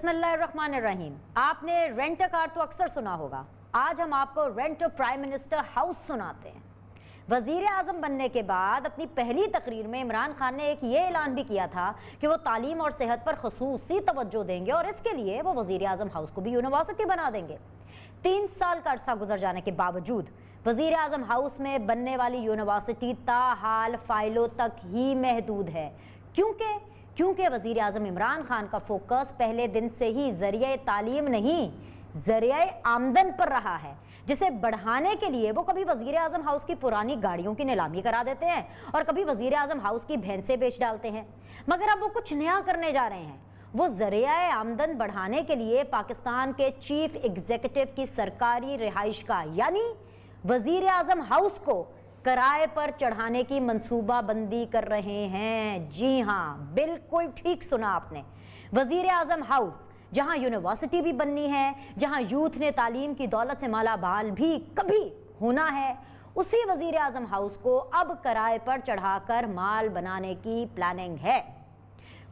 बिस्मिल्लाहिर्रहमानिर्रहीम। आपने rent a car तो अक्सर सुना होगा। आज हम आपको rent a prime minister house सुनाते हैं। वजीर आजम बनने के बाद अपनी पहली तकरीर में इमरान खान ने एक ये ऐलान भी किया था कि वो तालीम और सेहत पर खसूसी तवज्जो देंगे और इसके लिए वो वजीर आजम हाउस को भी यूनिवर्सिटी बना देंगे। 3 साल का अरसा गुजर जाने के बावजूद वजीर आजम हाउस में बनने वाली यूनिवर्सिटी ताहाल फाइलों तक ही महदूद है। क्योंकि वजीर आजम इमरान खान का फोकस पहले दिन से ही जरिए तालीम नहीं, जरिए आमदन पर रहा है, जिसे बढ़ाने के लिए वो कभी वजीर आजम हाउस की पुरानी गाड़ियों की नीलामी करा देते हैं और कभी वजीर आजम हाउस की भैंसें बेच डालते हैं। मगर अब वो कुछ नया करने जा रहे हैं। वो जरिया आमदन बढ़ाने के लिए पाकिस्तान के चीफ एग्जीक्यूटिव की सरकारी रिहाइश का यानी वजीर आजम हाउस को किराए पर चढ़ाने की मंसूबाबंदी कर रहे हैं। जी हाँ, बिल्कुल ठीक सुना आपने। वजीर आजम हाउस जहां यूनिवर्सिटी भी बननी है, जहां यूथ ने तालीम की दौलत से मालामाल भी कभी होना है, उसी वजीर आजम हाउस को अब किराए पर चढ़ाकर माल बनाने की प्लानिंग है।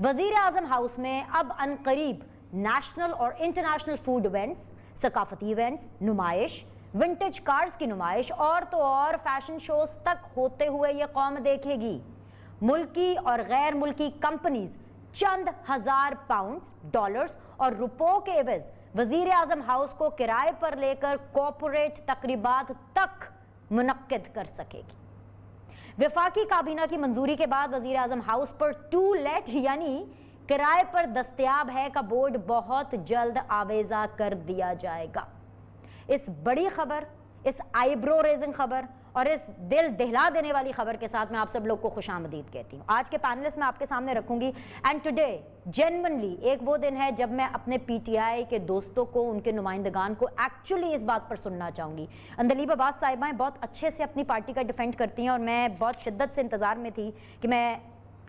वजीर आजम हाउस में अब अनकरीब नेशनल और इंटरनेशनल फूड इवेंट्स, सकाफती इवेंट्स, नुमाइश, विंटेज कार्स की नुमाइश और तो और फैशन शोज तक होते हुए ये कौम देखेगी। मुल्की और गैर मुल्की कंपनीज चंद हजार पाउंड्स, डॉलर्स और रुपयों के एवज वजीर आजम हाउस को किराए पर लेकर कॉर्पोरेट तकरीबात तक मुनक्किद कर सकेगी। वफाकी काबीना की मंजूरी के बाद वजीर आजम हाउस पर टू लेट यानी किराए पर दस्तयाब है का बोर्ड बहुत जल्द आवेजा कर दिया जाएगा। इस बड़ी खबर, इस आईब्रो रेजिंग खबर और इस दिल दहला देने वाली खबर के साथ मैं आप सब लोग को खुशामदीद कहती हूँ। आज के पैनलिस्ट मैं आपके सामने रखूंगी एंड टुडे जेन्युइनली एक वो दिन है जब मैं अपने पीटीआई के दोस्तों को, उनके नुमाइंदगान को एक्चुअली इस बात पर सुनना चाहूंगी। अंदलीब अब्बास साहिबाएं बहुत अच्छे से अपनी पार्टी का डिफेंड करती हैं और मैं बहुत शिद्दत से इंतजार में थी कि मैं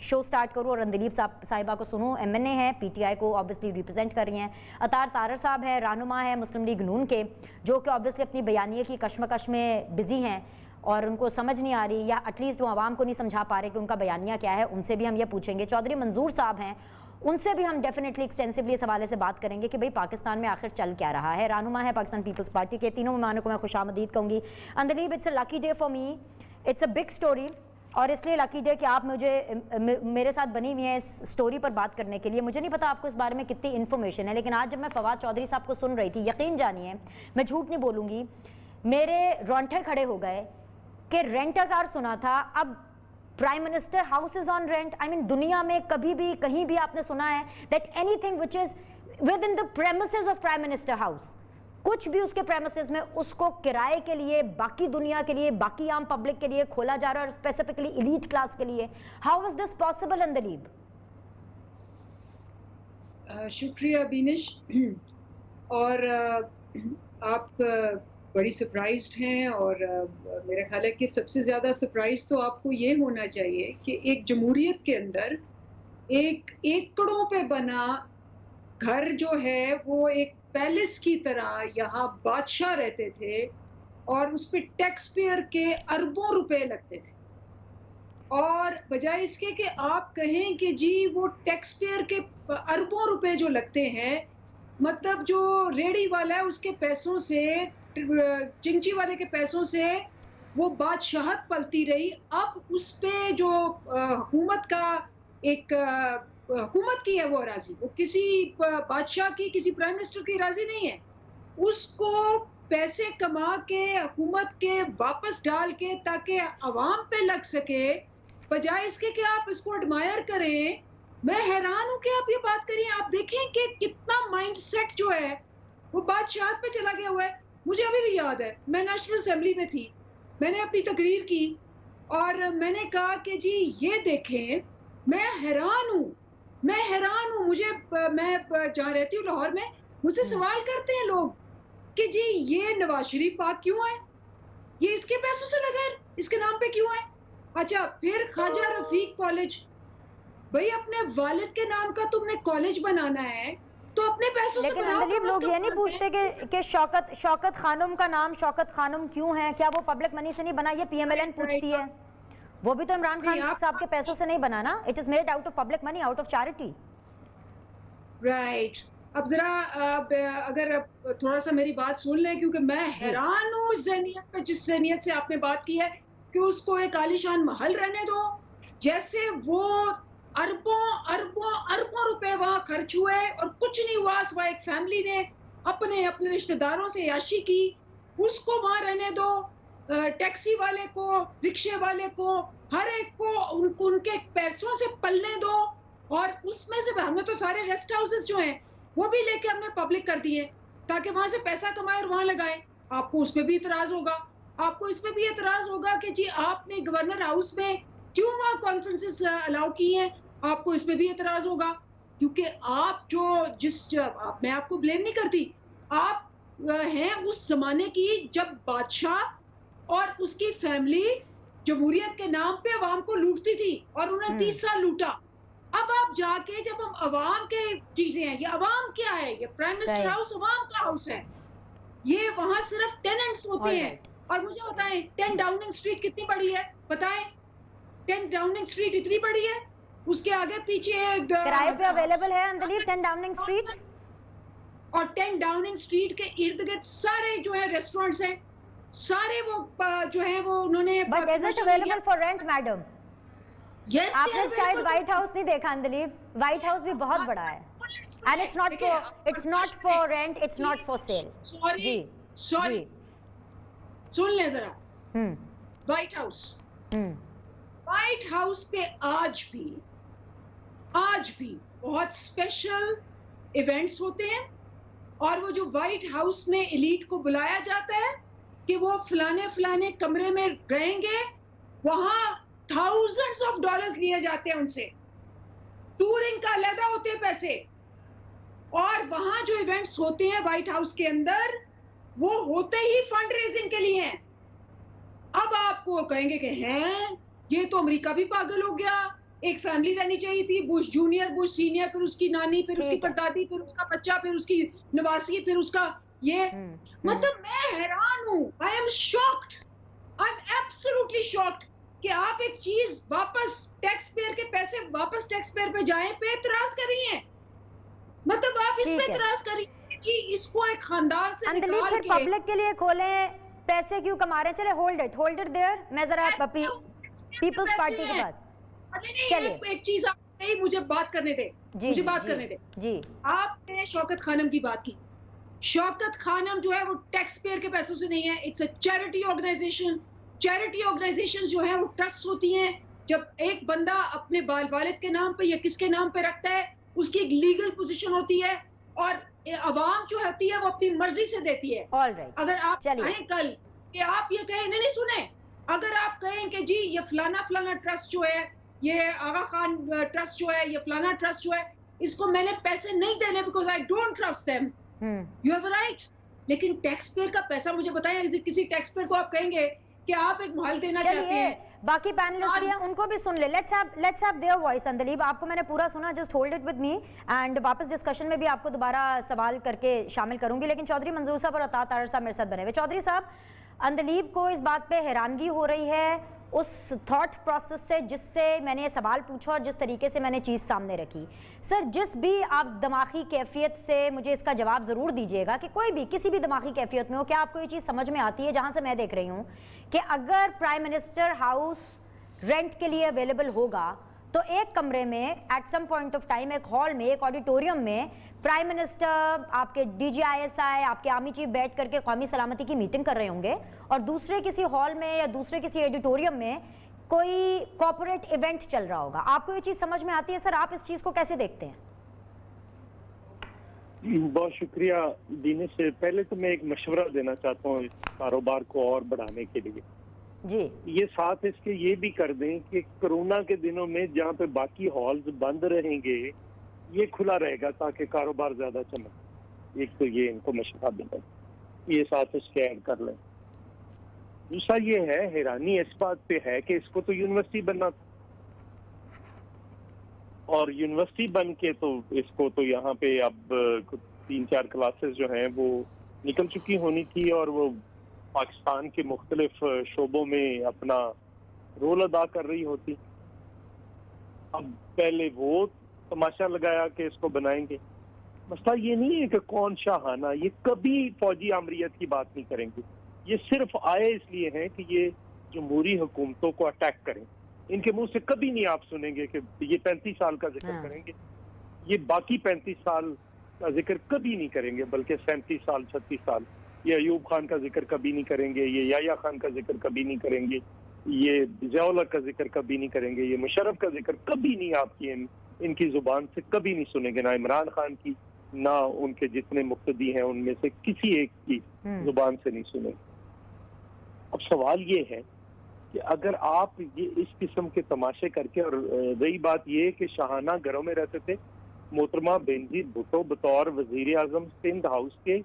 शो स्टार्ट करूँ और अंदलीब साहिबा को सुनूँ। एमएनए है, पीटीआई को ऑब्वियसली रिप्रेजेंट कर रही हैं। अतार तारर साहब है, रहनुमा है मुस्लिम लीग नून के, जो कि ऑब्वियसली अपनी बयानिए की कशमकश में बिजी हैं और उनको समझ नहीं आ रही या एटलीस्ट वो आवाम को नहीं समझा पा रहे कि उनका बयानिया क्या है। उनसे भी हम ये पूछेंगे। चौधरी मंजूर साहब हैं, उनसे भी हम डेफिनेटली एक्सटेंसिवली इस हवाले से बात करेंगे कि भाई पाकिस्तान में आखिर चल क्या रहा है। रहनुमा है पाकिस्तान पीपल्स पार्टी के। तीनों मेहमानों को मैं खुशामदीद कहूँगी। Andleeb, it's a lucky day for me, it's a big story और इसलिए लकी डे कि आप मेरे साथ बनी हुई हैं इस स्टोरी पर बात करने के लिए। मुझे नहीं पता आपको इस बारे में कितनी इन्फॉर्मेशन है, लेकिन आज जब मैं फवाद चौधरी साहब को सुन रही थी, यकीन जानिए मैं झूठ नहीं बोलूँगी, मेरे रोंगटे खड़े हो गए कि रेंट अ कार सुना था, अब prime minister house is on rent. I mean दुनिया में कभी भी कहीं भी आपने सुना है that anything which is with in the premises of prime minister house, कुछ भी उसके प्रेमिसेस में उसको किराए के लिए, बाकी दुनिया के लिए, बाकी आम पब्लिक के लिए खोला जा रहा है और स्पेसिफिकली एलीट क्लास के लिए। How is this possible Andleeb? शुक्रिया बीनिश। और आप बड़ी सरप्राइज्ड हैं और मेरा ख्याल है कि सबसे ज़्यादा सरप्राइज तो आपको ये होना चाहिए कि एक जमहूरियत के अंदर एक एकड़ों पे बना घर जो है वो एक पैलेस की तरह यहाँ बादशाह रहते थे और उस पे टैक्स पेयर के अरबों रुपए लगते थे। और बजाय इसके कि आप कहें कि जी वो टैक्स पेयर के अरबों रुपए जो लगते हैं, मतलब जो रेडी वाला है उसके पैसों से, चिंची वाले के पैसों से वो बादशाहत पलती रही। अब उस पे जो हुकूमत का एक हुकूमत की है वो राजी, वो किसी बादशाह की, किसी प्राइम मिनिस्टर की राजी नहीं है। उसको पैसे कमा के हुकूमत के वापस डाल के ताकि अवाम पे लग सके, बजाय इसके कि आप इसको एडमायर करें। मैं हैरान हूं कि आप ये बात करिए। आप देखें कि कितना माइंडसेट जो है वो बादशाह पे चला गया हुआ है। मुझे अभी भी याद है, मैं नेशनल असेंबली में थी, मैंने अपनी तकरीर की और मैंने कहा कि जी ये देखें, मैं हैरान हूँ। मुझे, मैं जहाँ रहती हूँ लाहौर में, मुझसे सवाल करते हैं लोग कि जी ये नवाज शरीफ पाक क्यों है, ये इसके पैसों से लगा है, इसके नाम पे क्यों है। अच्छा, फिर ख्वाजा रफीक कॉलेज, भाई अपने वालिद के नाम का तुमने कॉलेज बनाना है तो अपने पैसों से बनाओ। लेकिन लोग ये नहीं पूछते कि शौकत खानुम का नाम शौकत खानुम क्यों है, क्या वो पब्लिक मनी से नहीं बना? ये पीएमएलएन पूछती है। वो भी तो इमरान खान साहब के पैसों से नहीं बना ना, it is made out of public money, out of charity. Right. अब ज़रा अगर आप थोड़ा सा मेरी बात सुन लें, क्योंकि मैं जी हैरान हूँ उस ज़हनियत पे, जिस ज़हनियत से आपने बात की है कि उसको एक आलीशान महल रहने दो, जैसे वो अरबों अरबों अरबों रुपए वहाँ खर्च हुए और कुछ नहीं हुआ, सिवाय एक फैमिली ने अपने अपने रिश्तेदारों से याशी की, उसको वहाँ रहने दो। टैक्सी वाले को, रिक्शे वाले को, हर एक को उनके पैसों से पलने दो। और उसमें से हमने तो सारे रेस्ट हाउसेस जो हैं वो भी लेके हमने पब्लिक कर दिए ताकि वहां से पैसा कमाए और वहां लगाए। आपको उसमें भी इतराज होगा, आपको इसमें भी इतराज होगा कि जी आपने गवर्नर हाउस में क्यों वहां कॉन्फ्रेंसेस अलाउ की हैं, आपको इसमें भी इतराज होगा। क्योंकि आप जो मैं आपको ब्लेम नहीं करती, आप हैं उस जमाने की जब बादशाह और उसकी फैमिली जमहूरियत के नाम पे अवाम को लूटती थी और उन्हें 30 साल लूटा। अब आप जाके, जब हम अवाम के चीजें हैं, ये अवाम क्या है, ये प्राइम मिनिस्टर सही हाउस अवाम का हाउस है, ये वहां सिर्फ टेनेंट्स होते ऑल हैं। राइट और मुझे बताएं 10 डाउनिंग स्ट्रीट कितनी बड़ी है, बताएं 10 डाउनिंग स्ट्रीट इतनी बड़ी है, उसके आगे पीछे किराए पे अवेलेबल है अंदलीब 10 डाउनिंग स्ट्रीट और 10 डाउनिंग स्ट्रीट के इर्द गिर्द सारे जो है रेस्टोरेंट्स हैं, सारे वो जो है वो उन्होंने but is it available for rent madam? Yes आपने शायद व्हाइट हाउस नहीं देखा अंदलीब, व्हाइट हाउस भी बहुत बड़ा है and it's not for rent, it's not for sale. Sorry जी सॉरी, जी सुन ले जरा। Hmm White House, hmm White House पे आज भी बहुत स्पेशल इवेंट्स होते हैं। और वो जो व्हाइट हाउस में एलीट को बुलाया जाता है कि वो फलाने फलाने कमरे में रहेंगे, वहां थाउजेंड्स ऑफ डॉलर्स लिए जाते हैं उनसे, टूरिंग का अलग होते हैं पैसे। और वहां जो इवेंट्स होते हैं व्हाइट हाउस के अंदर, वो होते ही फंड रेजिंग के लिए हैं। अब आपको कहेंगे कि हैं ये तो अमेरिका भी पागल हो गया, एक फैमिली रहनी चाहिए थी, बुश जूनियर, बुश सीनियर, फिर उसकी नानी, फिर उसकी ठीक है परदादी, फिर उसका बच्चा, फिर उसकी नवासी, फिर उसका ये। मतलब मैं हैरान हूं, I am shocked, I am absolutely shocked कि आप एक चीज वापस टैक्स पेयर के पैसे वापस टैक्स पेयर पे जाए पे इतराज कर रही हैं। मतलब आप इस पे ठीक है इतराज कर रही हैं कि इसको एक खानदान से अंदलीब निकाल फिर के पब्लिक के लिए खोलें, पैसे क्यों कमा रहे हैं? चले होल्ड इट देयर, मैं जरा पीपल्स पार्टी के पास चलिए। एक चीज आप नहीं, मुझे बात करने दे, जी मुझे जी बात जी करने दे। जी आपने शौकत खानम की बात की, शौकत खानम जो है वो टैक्स पेयर के पैसों से नहीं है, it's a charity organization. Charity organizations जो है वो ट्रस्ट होती हैं। जब एक बंदा अपने बाल वालिद के नाम पे या किसके नाम पे रखता है, उसकी एक लीगल पोजीशन होती है और अवाम जो होती है वो अपनी मर्जी से देती है। ऑल राइट अगर आप चलिए चाहें कल कि आप ये कहें, नहीं नहीं सुने, अगर आप कहें कि जी ये फलाना फलाना ट्रस्ट जो है, ये आगा खान ट्रस्ट जो है, ये फलाना ट्रस्ट जो है, इसको मैंने पैसे नहीं देने because I don't trust them, you have right. लेकिन टैक्स पेयर का पैसा, मुझे बताएं किसी टैक्स पेयर को आप कहेंगे कि आप एक महल देना चाहते हैं, बाकी पैनलिस्ट भी हैं, उनको भी सुन ले, let's have their voice. Andleeb आपको मैंने पूरा सुना, just hold it with me and वापस डिस्कशन में भी आपको दोबारा सवाल करके शामिल करूंगी। लेकिन चौधरी मंजूर साहब और अता तारर साहब मेरे साथ बने हुए। चौधरी साहब, अंदलीब को इस बात पे हैरानगी हो रही है उस थॉट प्रोसेस से जिससे मैंने ये सवाल पूछा और जिस तरीके से मैंने चीज़ सामने रखी। सर, जिस भी आप दिमागी कैफियत से, मुझे इसका जवाब ज़रूर दीजिएगा कि कोई भी किसी भी दिमागी कैफियत में हो, क्या आपको ये चीज़ समझ में आती है जहाँ से मैं देख रही हूँ कि अगर प्राइम मिनिस्टर हाउस रेंट के लिए अवेलेबल होगा तो एक कमरे में at some point of time, एक हॉल में, एक ऑडिटोरियम में प्राइम मिनिस्टर, आपके DGISI, आपके आर्मी चीफ बैठ करके कौमी सलामती की मीटिंग कर रहे होंगे और दूसरे किसी हॉल में या दूसरे किसी ऑडिटोरियम में कोई कॉर्पोरेट इवेंट चल रहा होगा। आपको ये चीज़ समझ में आती है? सर, आप इस चीज़ को कैसे देखते हैं? बहुत शुक्रिया दीने से। पहले तो मैं एक मशवरा देना चाहता हूँ इस कारोबार को और बढ़ाने के लिए जी। ये साथ इसके ये भी कर दें कि कोरोना के दिनों में जहाँ पे बाकी हॉल्स बंद रहेंगे, ये खुला रहेगा ताकि कारोबार ज्यादा चमके। एक तो ये इनको मशवरा देना, ये साथ इसके ऐड कर लें। दूसरा ये है, हैरानी इस बात पे है कि इसको तो यूनिवर्सिटी बनना था और यूनिवर्सिटी बन के तो इसको तो यहाँ पे अब 3-4 क्लासेस जो हैं वो निकल चुकी होनी थी और वो पाकिस्तान के मुख्तलिफ शोबों में अपना रोल अदा कर रही होती। अब पहले वो तमाशा लगाया कि इसको बनाएंगे, मसला ये नहीं है कि कौन शाहाना, ये कभी फौजी आमरीत की बात नहीं करेंगे। ये सिर्फ आए इसलिए हैं कि ये जमहूरी हुकूमतों को अटैक करें। इनके मुंह से कभी नहीं आप सुनेंगे कि ये 35 साल का जिक्र करेंगे। ये बाकी 35 साल का जिक्र कभी नहीं करेंगे, बल्कि 37 साल 36 साल। ये अयूब खान का जिक्र कभी नहीं करेंगे, ये याया खान का जिक्र कभी नहीं करेंगे, ये ज़िया-उल-हक का जिक्र कभी नहीं करेंगे, ये मुशर्रफ का जिक्र कभी नहीं आपकी इनकी जुबान से कभी नहीं सुनेंगे। ना इमरान खान की, ना उनके जितने मुक्तदी हैं उनमें से किसी एक की जुबान से नहीं सुनेंगे। अब सवाल ये है कि अगर आप ये इस किस्म के तमाशे करके, और रही बात ये कि शाहाना घरों में रहते थे, मोहतरमा बेनजीर भुट्टो बतौर वजीर आजम सिंध हाउस के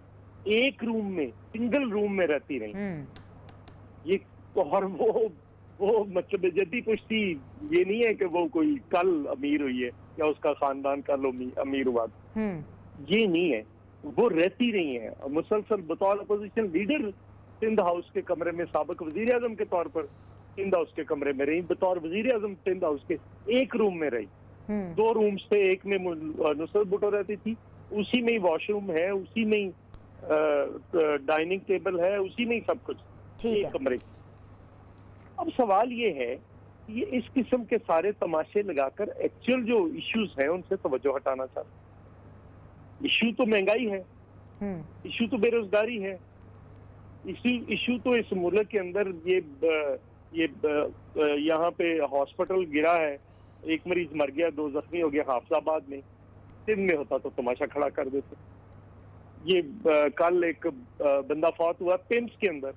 एक रूम में, सिंगल रूम में रहती रही। ये और वो मतलब जद्दी पुश्ती ये नहीं है कि वो कोई कल अमीर हुई है या उसका खानदान कल अमीर हुआ, ये नहीं है। वो रहती रही है मुसलसल बतौर अपोजिशन लीडर सिंध हाउस के कमरे में, साबिक वजीर आजम के तौर पर सिंध हाउस के कमरे में रही, बतौर वजीर आजम सिंध हाउस के एक रूम में रही। 2 रूम्स थे, एक में नुसरत भुट्टो रहती थी, उसी में ही वॉशरूम है, उसी में ही डाइनिंग टेबल है, उसी में ही सब कुछ एक कमरे। अब सवाल ये है कि ये इस किस्म के सारे तमाशे लगाकर एक्चुअल जो इश्यूज हैं उनसे तवज्जो हटाना चाहते। इश्यू तो महंगाई है, इश्यू तो बेरोजगारी है, इश्यू तो इस मुल्क के अंदर ये यहाँ पे हॉस्पिटल गिरा है, एक मरीज मर गया, 2 जख्मी हो गया हाफिजाबाद में। सिंध में होता तो तमाशा खड़ा कर देते। ये कल एक बंदा फौत हुआ पिम्स के अंदर,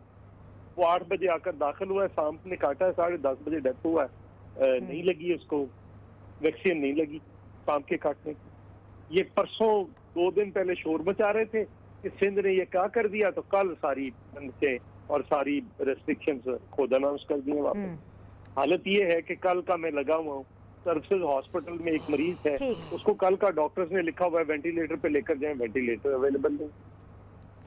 वो 8 बजे आकर दाखिल हुआ है, सांप ने काटा है, 10:30 बजे डेथ हुआ है। नहीं लगी उसको, वैक्सीन नहीं लगी सांप के काटने की। ये परसों 2 दिन पहले शोर मचा रहे थे कि सिंध ने ये क्या कर दिया, तो कल सारी बंदे और सारी रेस्ट्रिक्शंस खुद अनाउंस कर दिए वापस। हालत ये है कि कल का मैं लगा हुआ हूँ सर्विसेज हॉस्पिटल में, एक मरीज है, उसको कल का डॉक्टर्स ने लिखा हुआ है वेंटिलेटर पे लेकर जाएं, वेंटिलेटर अवेलेबल नहीं।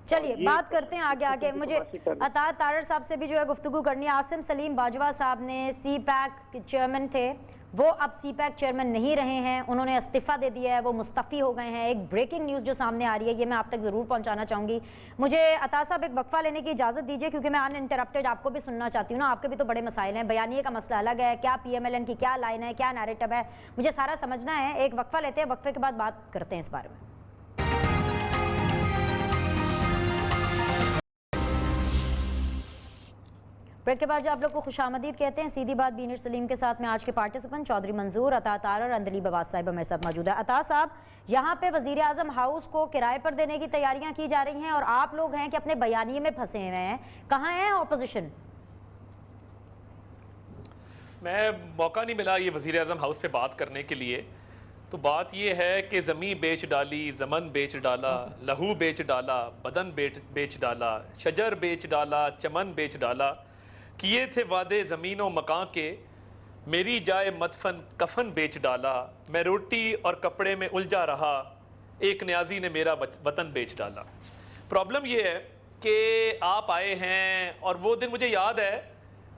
चलिए बात करते हैं आगे। मुझे अतार तारड़ साहब से भी जो है गुफ्तगू करनी है। आसिम सलीम बाजवा साहब ने CPAC के चेयरमैन थे, वो अब CPAC चेयरमैन नहीं रहे हैं, उन्होंने इस्तीफा दे दिया है, वो मुस्तफ़ी हो गए हैं। एक ब्रेकिंग न्यूज़ जो सामने आ रही है, ये मैं आप तक ज़रूर पहुंचाना चाहूँगी। मुझे अतार साहब एक वक्फा लेने की इजाज़त दीजिए, क्योंकि मैं अनइंटरप्टेड आपको भी सुनना चाहती हूँ ना। आपके भी तो बड़े मसाइल हैं, बयानिए का मसला अलग है, क्या PMLN की क्या लाइन है, क्या नैरेटिव है, मुझे सारा समझना है। एक वक्फा लेते हैं, वक्फे के बाद बात करते हैं इस बारे में। ब्रेक के बाद आप लोग को खुशामदीद कहते हैं। सीधी बात बीनर सलीम के साथ में आज के पार्टिसिपेंट चौधरी मंजूर, अता तारड़, अंदलीब अब्बास साहिब हमारे साथ मौजूद है। अता साहब, यहाँ पे वजीर आजम हाउस को किराए पर देने की तैयारियां की जा रही हैं और आप लोग हैं कि अपने बयानिए में फंसे हुए हैं, कहाँ है ऑपोजिशन? मैं मौका नहीं मिला ये वजीर आजम हाउस पे बात करने के लिए। तो बात ये है कि ज़मीं बेच डाली, ज़मन बेच डाला, लहू बेच डाला, बदन बेच डाला, शजर बेच डाला, चमन बेच डाला, किए थे वादे ज़मीनों मकां के, मेरी जाए मदफन कफन बेच डाला, मैं रोटी और कपड़े में उलझा रहा, एक न्याजी ने मेरा वतन बेच डाला। प्रॉब्लम ये है कि आप आए हैं और वो दिन मुझे याद है,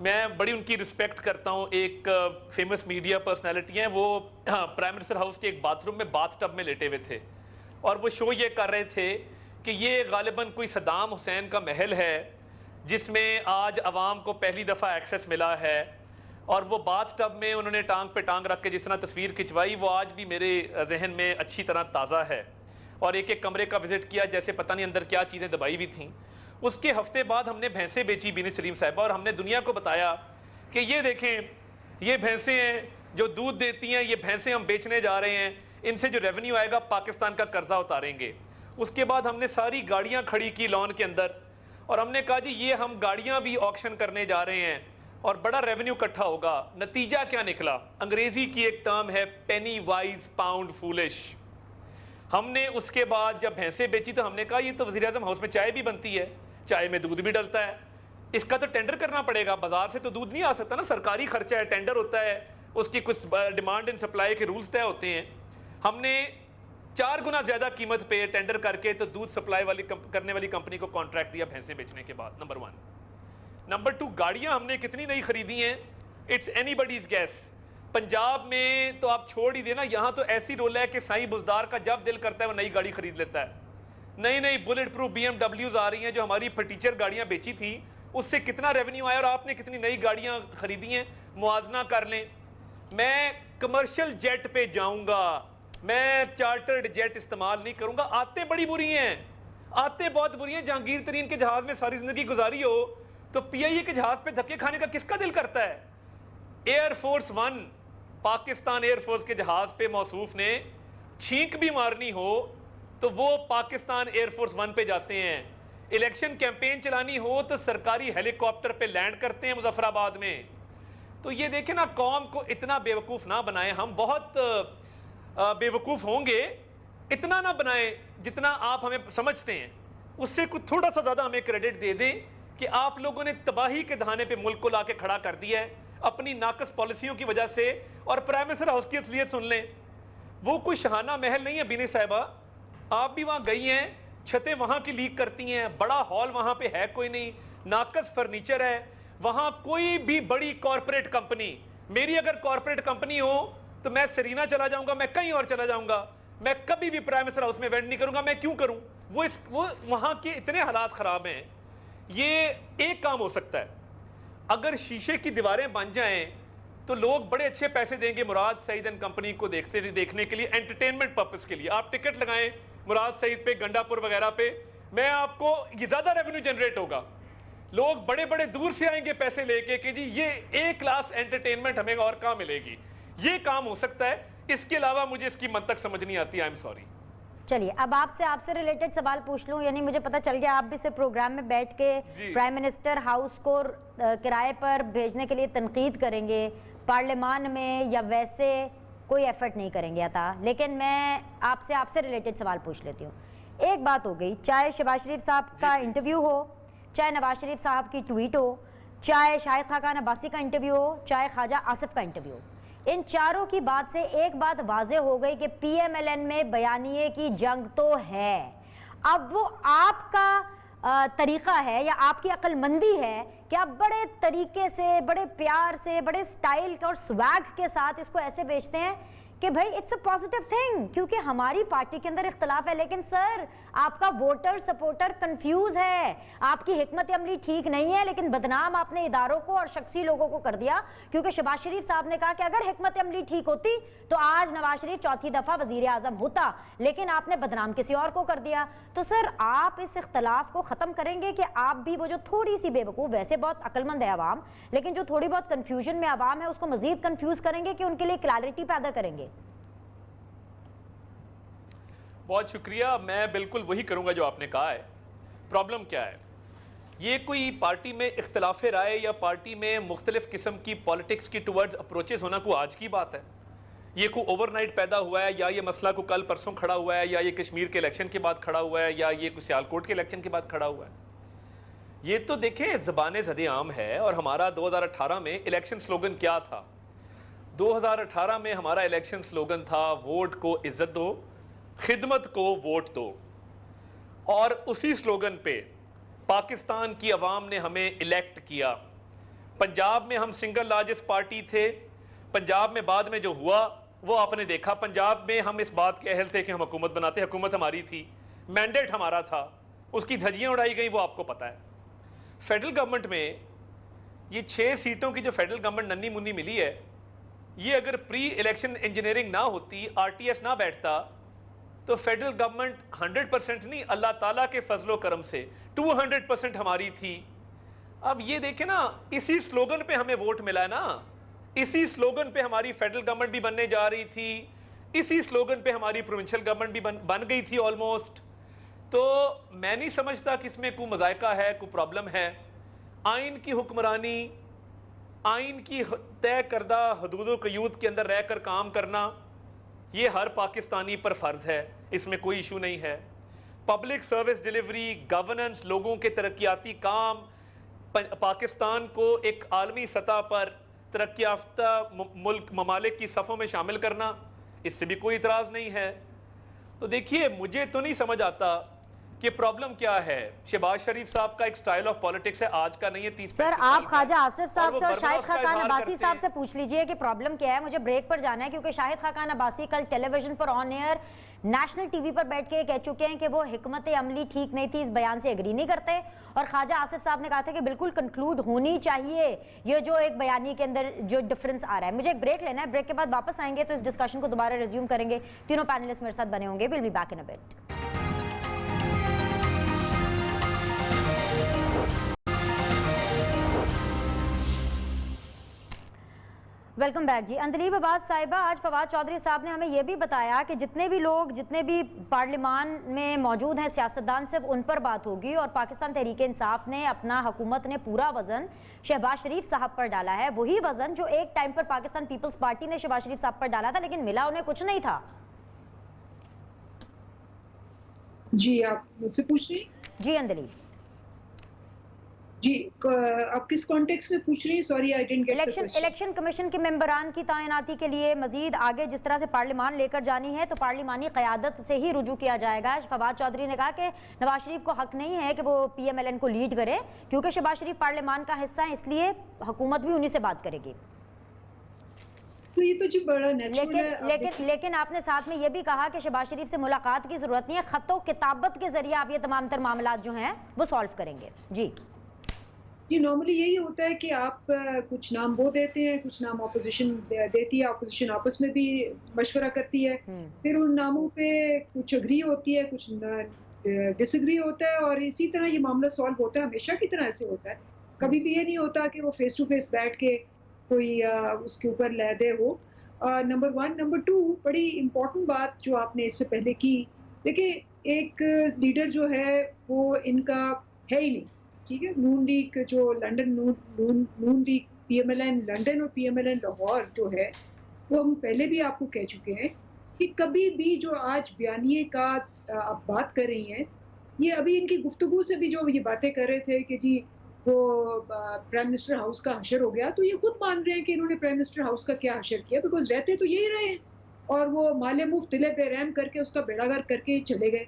मैं बड़ी उनकी रिस्पेक्ट करता हूँ, एक फेमस मीडिया पर्सनैलिटी हैं, वो प्राइम मिनिस्टर हाउस के एक बाथरूम में बाथटब में लेटे हुए थे और वो शो ये कर रहे थे कि ये गालिबन कोई सद्दाम हुसैन का महल है जिसमें आज अवाम को पहली दफ़ा एक्सेस मिला है। और वो बाथटब में उन्होंने टांग पे टांग रख के जिस तरह तस्वीर खिंचवाई, वो आज भी मेरे जहन में अच्छी तरह ताज़ा है। और एक एक कमरे का विजिट किया, जैसे पता नहीं अंदर क्या चीज़ें दबाई हुई थी। उसके हफ्ते बाद हमने भैंसें बेची बीनी सलीम साहिबा, और हमने दुनिया को बताया कि ये देखें, ये भैंसें हैं जो दूध देती हैं, ये भैंसें हम बेचने जा रहे हैं, इनसे जो रेवेन्यू आएगा पाकिस्तान का कर्जा उतारेंगे। उसके बाद हमने सारी गाड़ियां खड़ी की लॉन के अंदर और हमने कहा जी ये हम गाड़ियां भी ऑक्शन करने जा रहे हैं और बड़ा रेवेन्यू इकट्ठा होगा। नतीजा क्या निकला? अंग्रेजी की एक टर्म है पेनी वाइज पाउंड फूलिश। हमने उसके बाद जब भैंसें बेची तो हमने कहा ये तो वज़ीर आज़म हाउस में चाय भी बनती है, चाय में दूध भी डलता है, इसका तो टेंडर करना पड़ेगा, बाजार से तो दूध नहीं आ सकता ना, सरकारी खर्चा है, टेंडर होता है, उसकी कुछ डिमांड एंड सप्लाई के रूल्स तय होते हैं। हमने 4 गुना ज्यादा कीमत पे टेंडर करके तो दूध सप्लाई करने वाली कंपनी को कॉन्ट्रैक्ट दिया भैंसें बेचने के बाद। नंबर 1। नंबर 2, गाड़ियां हमने कितनी नई खरीदी हैं, इट्स एनीबडीज गैस। पंजाब में तो आप छोड़ ही देना, यहां तो ऐसी रोल है कि साईं बुजदार का जब दिल करता है वो नई गाड़ी खरीद लेता है। नई नई बुलेट प्रूफ BMWs आ रही हैं, जो हमारी फटीचर गाड़ियां बेची थी उससे कितना रेवेन्यू आया और आपने कितनी नई गाड़ियां खरीदी हैं, मुआवजा कर लें। मैं कमर्शियल जेट पे जाऊंगा, मैं चार्टर्ड जेट इस्तेमाल नहीं करूंगा। आते बड़ी बुरी हैं, आते बहुत बुरी हैं। जहांगीर तरीन के जहाज में सारी जिंदगी गुजारी हो तो PIA के जहाज पे धक्के खाने का किसका दिल करता है? एयरफोर्स 1 पाकिस्तान एयरफोर्स के जहाज पे मौसूफ ने छींक भी मारनी हो तो वो पाकिस्तान एयरफोर्स 1 पे जाते हैं। इलेक्शन कैंपेन चलानी हो तो सरकारी हेलीकॉप्टर पे लैंड करते हैं मुजफ्फराबाद में। तो ये देखें ना, कौम को इतना बेवकूफ ना बनाएं। हम बहुत बेवकूफ होंगे, इतना ना बनाएं जितना आप हमें समझते हैं। उससे कुछ थोड़ा सा ज्यादा हमें क्रेडिट दे दें कि आप लोगों ने तबाही के दहाने पे मुल्क को लाके खड़ा कर दिया है अपनी नाकस पॉलिसियों की वजह से। और प्राइम मिनिस्टर हाउस की असलियत सुन लें, वो कोई शहाना महल नहीं है बीनी साहिबा। आप भी वहां गई हैं, छतें वहां की लीक करती हैं, बड़ा हॉल वहां पे है कोई नहीं, नाकस फर्नीचर है वहां। कोई भी बड़ी कॉर्पोरेट कंपनी, मेरी अगर कॉर्पोरेट कंपनी हो तो मैं सरीना चला जाऊंगा, मैं कहीं और चला जाऊंगा, मैं कभी भी प्राइम मिनिस्टर हाउस में इवेंट नहीं करूंगा। मैं क्यों करूं? वो वहां के इतने हालात खराब हैं। ये एक काम हो सकता है, अगर शीशे की दीवारें बन जाएं तो लोग बड़े अच्छे पैसे देंगे मुराद सईद एंड कंपनी को देखने के लिए, एंटरटेनमेंट पर्पस के लिए। आप टिकट लगाएं मुराद सईद पे, गंडापुर वगैरह पे, मैं आपको ये ज्यादा रेवेन्यू जनरेट होगा। लोग बड़े बड़े दूर से आएंगे पैसे लेके कि जी ये A क्लास एंटरटेनमेंट हमें और कहां मिलेगी। ये काम हो सकता है, इसके अलावा मुझे इसकी मंतक समझ नहीं आती। I am sorry. चलिए अब आपसे रिलेटेड सवाल पूछ लूं, यानी मुझे पता चल गया आप भी सिर्फ प्रोग्राम में बैठ के प्राइम मिनिस्टर हाउस को किराए पर भेजने के लिए तनकीद करेंगे, पार्लियामान में या वैसे कोई एफर्ट नहीं करेंगे अता। लेकिन मैं आपसे रिलेटेड सवाल पूछ लेती हूँ। एक बात हो गई, चाहे शहबाज शरीफ साहब का इंटरव्यू हो, चाहे नवाज शरीफ साहब की ट्वीट हो, चाहे शाहिद खाकान अब्बासी का इंटरव्यू हो, चाहे ख्वाजा आसिफ का इंटरव्यू हो, इन चारों की बात से एक बात वाजे हो गई कि PMLN में बयानिए की जंग तो है। अब वो आपका तरीका है या आपकी अक्लमंदी है कि आप बड़े तरीके से, बड़े प्यार से, बड़े स्टाइल और स्वैग के साथ इसको ऐसे बेचते हैं कि भाई इट्स अ पॉजिटिव थिंग, क्योंकि हमारी पार्टी के अंदर इख्तलाफ है। लेकिन सर आपका वोटर सपोर्टर कंफ्यूज है, आपकी हिकमत अमली ठीक नहीं है, लेकिन बदनाम आपने इदारों को और शख्सी लोगों को कर दिया। क्योंकि शहबाज शरीफ साहब ने कहा कि अगर हिकमत अमली ठीक होती तो आज नवाज शरीफ चौथी दफा वजीर आजम होता, लेकिन आपने बदनाम किसी और को कर दिया। तो सर आप इस इख्तलाफ को खत्म करेंगे कि आप भी वो जो थोड़ी सी बेवकूफ, वैसे बहुत अक्लमंद है आवाम, लेकिन जो थोड़ी बहुत कंफ्यूजन में आवाम है उसको मजीद कंफ्यूज करेंगे कि उनके लिए क्लैरिटी पैदा करेंगे? बहुत शुक्रिया, मैं बिल्कुल वही करूंगा जो आपने कहा है। प्रॉब्लम क्या है, ये कोई पार्टी में इख्तलाफ राय या पार्टी में मुख्तलिफ किस्म की पॉलिटिक्स की टुवर्ड्स अप्रोचेस होना कोई आज की बात है? ये कोई ओवरनाइट पैदा हुआ है, या ये मसला को कल परसों खड़ा हुआ है, या ये कश्मीर के इलेक्शन के बाद खड़ा हुआ है, या ये कोई सियालकोट के इलेक्शन के बाद खड़ा हुआ है? ये तो देखें ज़बान ज़द-ए-आम है। और हमारा 2018 में इलेक्शन स्लोगन क्या था? 2018 में हमारा इलेक्शन स्लोगन था, वोट को इज्जत दो, खिदमत को वोट दो। और उसी स्लोगन पे पाकिस्तान की अवाम ने हमें इलेक्ट किया। पंजाब में हम सिंगल लार्जेस्ट पार्टी थे। पंजाब में बाद में जो हुआ वो आपने देखा। पंजाब में हम इस बात के अहल थे कि हम हुकूमत बनाते, हुकूमत हमारी थी, मैंडेट हमारा था, उसकी धज्जियां उड़ाई गई, वो आपको पता है। फेडरल गवर्नमेंट में ये 6 सीटों की जो फेडरल गवर्नमेंट नन्नी मुन्नी मिली है, ये अगर प्री इलेक्शन इंजीनियरिंग ना होती, RTS ना बैठता, तो फेडरल गवर्नमेंट 100% नहीं, अल्लाह ताला के फजलो करम से 200% हमारी थी। अब ये देखें ना, इसी स्लोगन पे हमें वोट मिला है ना, इसी स्लोगन पे हमारी फेडरल गवर्नमेंट भी बनने जा रही थी, इसी स्लोगन पे हमारी प्रोविंशियल गवर्नमेंट भी बन गई थी ऑलमोस्ट। तो मैं नहीं समझता कि इसमें कोई मजायका है, कोई प्रॉब्लम है। आइन की हुक्मरानी, आइन की तय करदा हदूद क़यूद के अंदर रहकर काम करना, ये हर पाकिस्तानी पर फर्ज है, इसमें कोई इशू नहीं है। पब्लिक सर्विस डिलीवरी, गवर्नेंस, लोगों के तरक्याती काम, पाकिस्तान को एक आलमी सतह पर तरक्की याफ्ता मुल्क ममालिक की सफ़ों में शामिल करना, इससे भी कोई इतराज़ नहीं है। तो देखिए, मुझे तो नहीं समझ आता कि प्रॉब्लम क्या है। शहबाज शरीफ साहब का एक स्टाइल ऑफ पॉलिटिक्स है, आज का नहीं है, 30 सर आप ख्वाजा आसिफ साहब से और शाहिद उसका खाकान इजहार अब्बासी करते साहब हैं। से पूछ लीजिए कि प्रॉब्लम क्या है। मुझे ब्रेक पर जाना है क्योंकि शाहिद खाकान अब्बासी कल टेलीविजन पर ऑन एयर नेशनल टीवी पर बैठ के कह चुके हैं कि वो हिकमत अमली ठीक नहीं थी, इस बयान से एग्री नहीं करते। और ख्वाजा आसिफ साहब ने कहा था कि बिल्कुल कंक्लूड होनी चाहिए ये जो एक बयानी के अंदर जो डिफरेंस आ रहा है। मुझे एक ब्रेक लेना है, ब्रेक के बाद वापस आएंगे तो इस डिस्कशन को दोबारा रिज्यूम करेंगे। तीनों पैनलिस्ट मेरे साथ बने होंगे। Will be back in a bit. Welcome back जी। अंदलीब अब्बास साहिबा, आज फवाद चौधरी साहब ने हमें यह भी बताया कि जितने भी लोग जितने भी पार्लियामान में मौजूद हैं सियासतदान, सिर्फ उन पर बात होगी और पाकिस्तान तहरीक इंसाफ ने अपना, हुकूमत ने पूरा वजन शहबाज शरीफ साहब पर डाला है। वही वजन जो एक टाइम पर पाकिस्तान पीपल्स पार्टी ने शहबाज शरीफ साहब पर डाला था, लेकिन मिला उन्हें कुछ नहीं था। जी आप मुझसे पूछ रही हैं? जी अंदलीब, जी आप किस कॉन्टेक्स्ट में पूछ रही हैं? Sorry I didn't get the question. Election commission के मेंबरान की तैनाती के लिए मजीद आगे जिस तरह से पार्लियामान लेकर जानी है तो पार्लिमानी क़यादत से ही रुजू किया जाएगा। फवाद चौधरी ने कहा कि नवाज शरीफ को हक नहीं है कि वो PMLN को लीड करे क्योंकि शहबाज शरीफ पार्लियामान का हिस्सा है, इसलिए हुकूमत भी उन्हीं से बात करेगी। तो ये तो जी बड़ा नेचुरल है। लेकिन आपने साथ में ये भी कहा कि शहबाज शरीफ से मुलाकात की जरूरत नहीं है, खतो किताबत के जरिए आप ये तमाम तर मामलात जो हैं वो सॉल्व करेंगे। जी ये नॉर्मली यही होता है कि आप कुछ नाम वो देते हैं, कुछ नाम ऑपोजिशन देती है, ऑपोजिशन आपस में भी मशवरा करती है, फिर उन नामों पे कुछ अग्री होती है, कुछ डिसएग्री होता है और इसी तरह ये मामला सॉल्व होता है। हमेशा की तरह ऐसे होता है, कभी भी ये नहीं होता कि वो फेस टू फेस बैठ के कोई उसके ऊपर लहदे हो। नंबर 1। नंबर 2, बड़ी इम्पोर्टेंट बात जो आपने इससे पहले की, देखिए एक लीडर जो है वो इनका है ही नहीं, ठीक है। नून लीग जो लंदन नून लीग PMLN लंदन और PMLN लाहौर जो है वो हम पहले भी आपको कह चुके हैं कि कभी भी जो आज बयानिए का आप बात कर रही हैं, ये अभी इनकी गुफ्तगू से भी जो ये बातें कर रहे थे कि जी वो प्राइम मिनिस्टर हाउस का हशर हो गया, तो ये खुद मान रहे हैं कि इन्होंने प्राइम मिनिस्टर हाउस का क्या हशर किया, बिकॉज रहते तो यही रहे हैं और वो माले मुफ्त तिले बेरहम करके उसका बेड़ागर करके चले गए।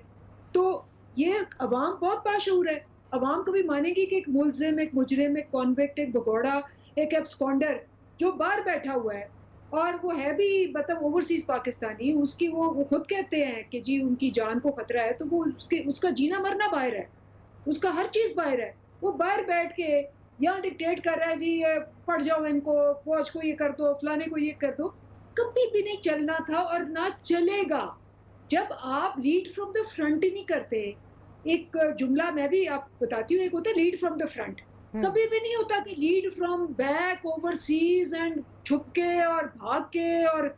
तो ये अवाम बहुत बाशऊर है। अवाम कभी मानेगी कि एक मुलजिम, एक मुजरिम, एक कॉन्विक्ट, एक भगोड़ा, एक एब्सकॉन्डर जो बाहर बैठा हुआ है और वो है भी मतलब ओवरसीज पाकिस्तानी, उसकी वो खुद कहते हैं कि जी उनकी जान को खतरा है, तो वो उसका जीना मरना बाहर है, उसका हर चीज़ बाहर है। वो बाहर बैठ के यहाँ डिक्टेट कर रहा है जी पढ़ जाओ इनको, फौज को ये कर दो, फलाने को ये कर दो। कभी भी नहीं चलना था और ना चलेगा जब आप लीड फ्रॉम द फ्रंट ही नहीं करते। एक जुमला मैं भी आप बताती हूँ, एक होता है लीड फ्रॉम द फ्रंट, कभी भी नहीं होता कि lead from back overseas and छुप के और भाग के और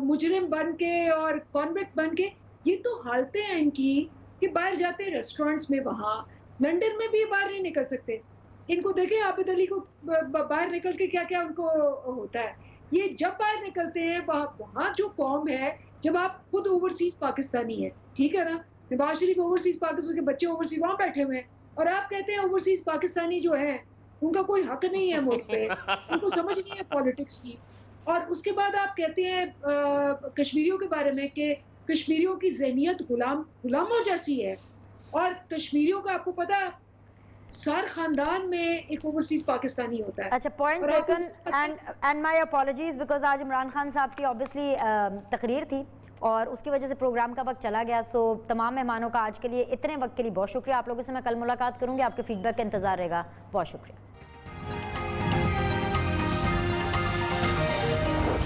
मुजरिम बन के और कॉन्विक्ट बन के। ये तो हालतें हैं इनकी कि बाहर जाते हैं रेस्टोरेंट्स में, वहाँ लंदन में भी बाहर नहीं निकल सकते। इनको देखें आबिद अली को बाहर निकल के क्या क्या उनको होता है। ये जब बाहर निकलते हैं वहाँ जो कौम है, जब आप खुद ओवरसीज पाकिस्तानी है, ठीक है ना, नवाज शरीफ ओवरसीज पाकिस्तान के बच्चे ओवरसीज वहाँ बैठे हुए हैं और आप कहते हैं ओवरसीज पाकिस्तानी जो है उनका कोई हक नहीं है मुल्क पे, उनको समझ नहीं है पॉलिटिक्स की। और उसके बाद आप कहते हैं कश्मीरियों के बारे में कि कश्मीरियों की ज़हनियत गुलामों जैसी है और कश्मीरियों का आपको पता सार खानदान में एक ओवरसीज पाकिस्तानी होता है। अच्छा, point taken and my apologies because आज इमरान खान साहब की ऑब्वियसली तकरीर थी और उसकी वजह से प्रोग्राम का वक्त चला गया। तो तमाम मेहमानों का आज के लिए इतने वक्त के लिए बहुत शुक्रिया। आप लोगों से मैं कल मुलाकात करूंगी, आपके फीडबैक का इंतजार रहेगा। बहुत शुक्रिया।